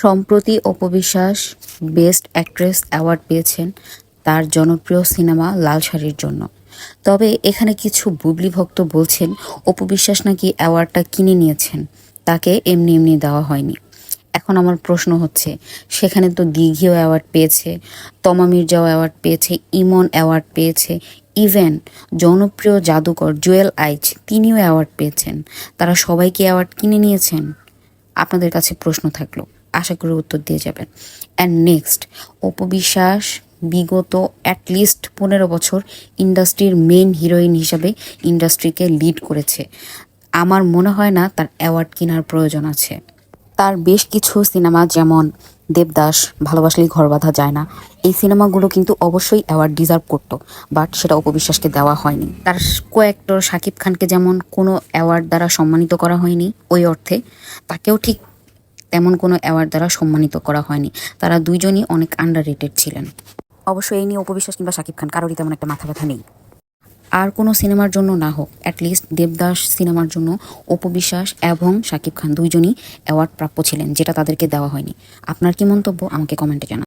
সম্প্রতি অপবিশ্বাস best actress award পেয়েছেন তার জনপ্রিয় সিনেমা লাল শাড়ির জন্য। তবে এখানে কিছু বুবলি ভক্ত বলছেন অপবিশ্বাস নাকি অ্যাওয়ার্ডটা কিনে নিয়েছেন, তাকে এমনি এমনি দেওয়া হয়নি। এখন আমার প্রশ্ন হচ্ছে, সেখানে তো দিঘিও অ্যাওয়ার্ড পেয়েছে, তমা মির্জাও অ্যাওয়ার্ড পেয়েছে, ইমন অ্যাওয়ার্ড পেয়েছে, ইভেন জনপ্রিয় জাদুকর জুয়েল আইচ তিনিও অ্যাওয়ার্ড পেয়েছেন। তারা সবাইকে অ্যাওয়ার্ড কিনে নিয়েছেন? আপনাদের কাছে প্রশ্ন থাকলো, আশা করি উত্তর দিয়ে যাবেন। অ্যান্ড নেক্সট, অপবিশ্বাস বিগত অ্যাটলিস্ট 15 বছর ইন্ডাস্ট্রির মেইন হিরোইন হিসাবে ইন্ডাস্ট্রিকে লিড করেছে। আমার মনে হয় না তার অ্যাওয়ার্ড কেনার প্রয়োজন আছে। তার বেশ কিছু সিনেমা যেমন দেবদাস, ভালোবাসলেই ঘর বাঁধা যায় না, এই সিনেমাগুলো কিন্তু অবশ্যই অ্যাওয়ার্ড ডিজার্ভ করতো, বাট সেটা অপবিশ্বাসকে দেওয়া হয়নি। তার কো-অ্যাক্টর শাকিব খানকে যেমন কোনো অ্যাওয়ার্ড দ্বারা সম্মানিত করা হয়নি, ওই অর্থে তাকেও ঠিক তেমন কোনো অ্যাওয়ার্ড দ্বারা সম্মানিত করা হয়নি। তারা দুইজনই অনেক আন্ডাররেটেড ছিলেন। অবশ্য এই নিয়ে অপবিশ্বাস কিংবা শাকিব খান কারোরই তেমন একটা মাথা ব্যথা নেই। আর কোনো সিনেমার জন্য না হোক, অ্যাটলিস্ট দেবদাস সিনেমার জন্য অপবিশ্বাস এবং শাকিব খান দুইজনই অ্যাওয়ার্ড প্রাপ্য ছিলেন, যেটা তাদেরকে দেওয়া হয়নি। আপনার কি মন্তব্য আমাকে কমেন্টে জানান।